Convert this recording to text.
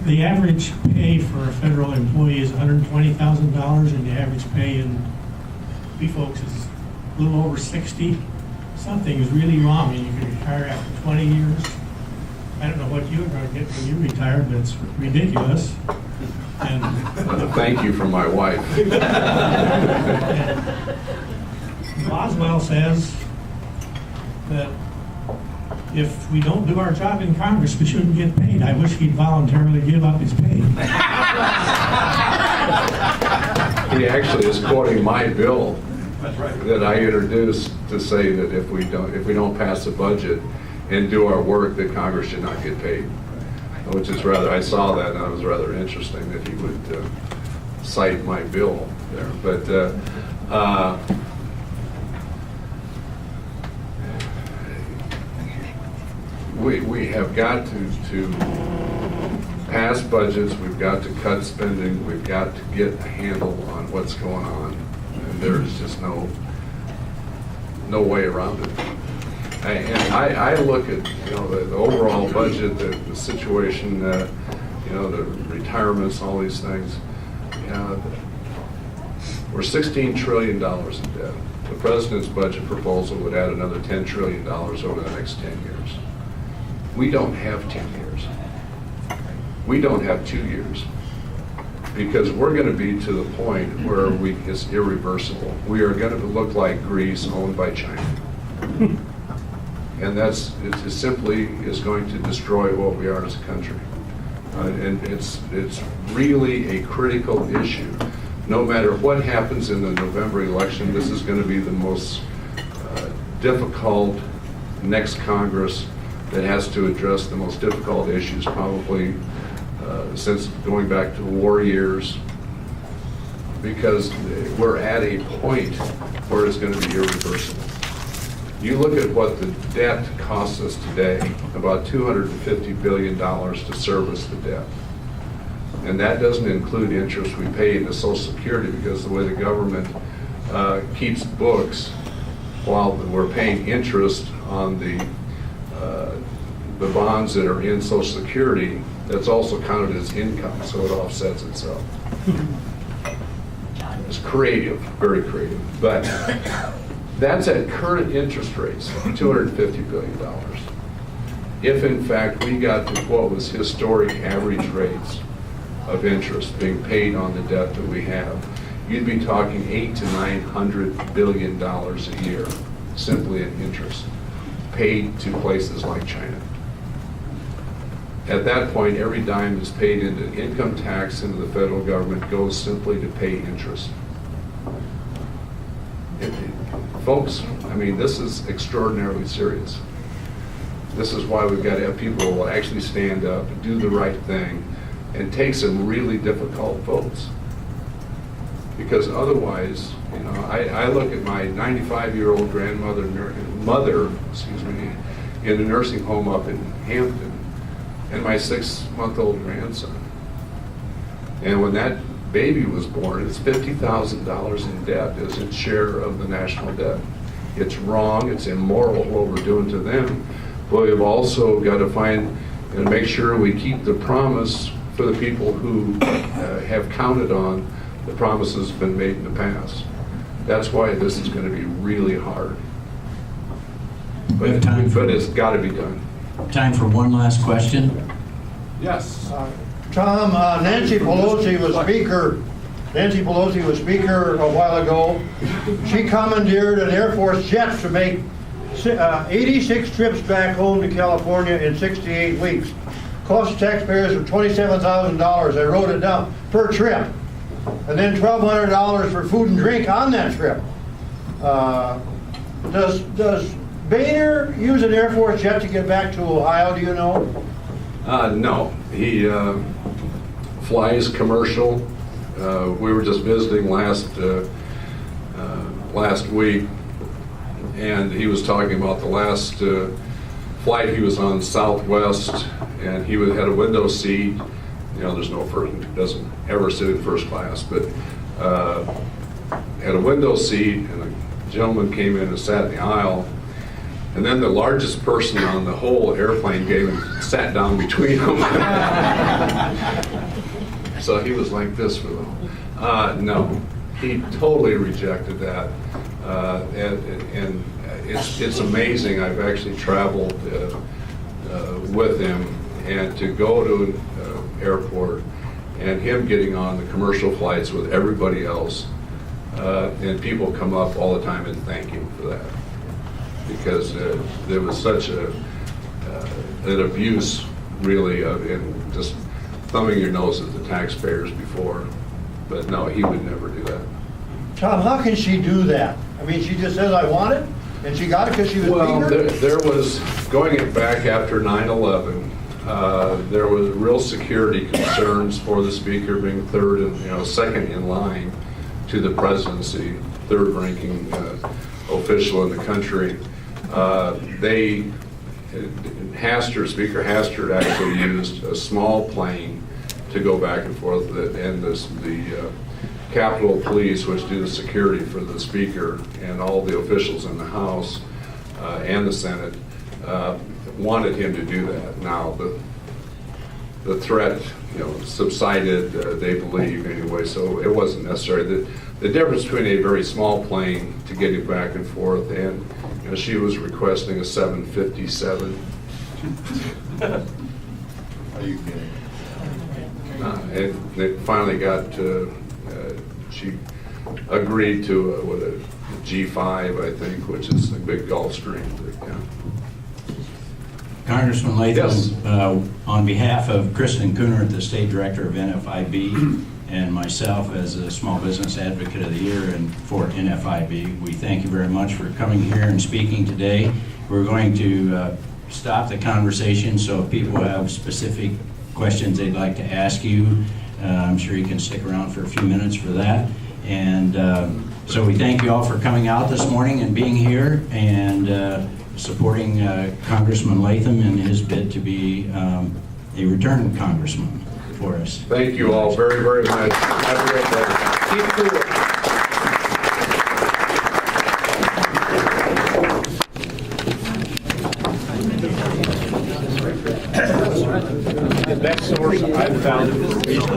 The average pay for a federal employee is $120,000, and the average pay in we folks is a little over 60. Something is really wrong, and you can retire after 20 years. I don't know what you're going to get when you retire, but it's ridiculous. And thank you from my wife. Boswell says that if we don't do our job in Congress, we shouldn't get paid. I wish he'd voluntarily give up his pay. He actually is quoting my bill that I introduced to say that if we don't pass the budget and do our work, that Congress should not get paid. Which is rather, I saw that and it was rather interesting that he would cite my bill there. But we have got to pass budgets, we've got to cut spending, we've got to get a handle on what's going on, and there's just no way around it. I look at the overall budget, the situation, the retirements, all these things. We're $16 trillion in debt. The president's budget proposal would add another $10 trillion over the next 10 years. We don't have 10 years. We don't have 2 years, because we're going to be to the point where it's irreversible. We are going to look like Greece owned by China. And it simply is going to destroy what we are as a country. And it's really a critical issue. No matter what happens in the November election, this is going to be the most difficult next Congress that has to address the most difficult issues probably since going back to war years, because we're at a point where it's going to be irreversible. You look at what the debt costs us today, about $250 billion to service the debt. And that doesn't include interest we pay into Social Security, because the way the government keeps books while we're paying interest on the bonds that are in Social Security, that's also counted as income, so it offsets itself. It's creative, very creative. But that's at current interest rates, $250 billion. If in fact we got to what was historic average rates of interest being paid on the debt that we have, you'd be talking $800 to $900 billion a year simply in interest paid to places like China. At that point, every dime is paid into income tax into the federal government goes simply to pay interest. Folks, I mean, this is extraordinarily serious. This is why we've got to have people who will actually stand up, do the right thing, and take some really difficult votes. Because otherwise, I look at my 95-year-old grandmother, mother, in a nursing home up in Hampton, and my 6-month-old grandson. And when that baby was born, it's $50,000 in debt as its share of the national debt. It's wrong, it's immoral what we're doing to them, but we've also got to find and make sure we keep the promise for the people who have counted on the promises been made in the past. That's why this is going to be really hard. But it's got to be done. Time for one last question. Yes. Tom, Nancy Pelosi was speaker. Nancy Pelosi was speaker a while ago. She commandeered an Air Force jet to make 86 trips back home to California in 68 weeks. Cost taxpayers of $27,000. I wrote it down per trip, and then $1,200 for food and drink on that trip. Does Boehner use an Air Force jet to get back to Ohio? Do you know? No, he flies commercial. We were just visiting last week, and he was talking about the last flight he was on, Southwest, and he had a window seat. There's no first, doesn't ever sit in first class, but had a window seat, and a gentleman came in and sat in the aisle, And then the largest person on the whole airplane sat down between them. So he was like this for them. No, he totally rejected that. And it's amazing. I've actually traveled with him, and to go to an airport and him getting on the commercial flights with everybody else, and people come up all the time and thank him for that, because there was such an abuse, really, in just thumbing your nose at the taxpayers before. But no, he would never do that. Tom, how can she do that? I mean, she just says, I want it, and she got it because she was Well, Speaker? there was, going it back after 9/11, there was real security concerns for the Speaker being third and, second in line to the presidency, third ranking official in the country. Speaker Hastert actually used a small plane to go back and forth, and the Capitol Police, which do the security for the Speaker and all the officials in the House and the Senate, wanted him to do that. Now, the threat, subsided, they believe anyway, so it wasn't necessary. The difference between a very small plane to get him back and forth, and she was requesting a 757. Are you kidding? And they finally got she agreed to a G5, I think, which is the big Gulfstream. Congressman Latham, Yes. On behalf of Kristen Cooner, the State Director of NFIB, and myself as a Small Business Advocate of the Year and for NFIB, we thank you very much for coming here and speaking today. We're going to stop the conversation, so if people have specific questions they'd like to ask you, I'm sure you can stick around for a few minutes for that. And so we thank you all for coming out this morning and being here and supporting Congressman Latham in his bid to be a return congressman for us. Thank you all very, very much. Have a great day. Keep cool. The best source I've found of information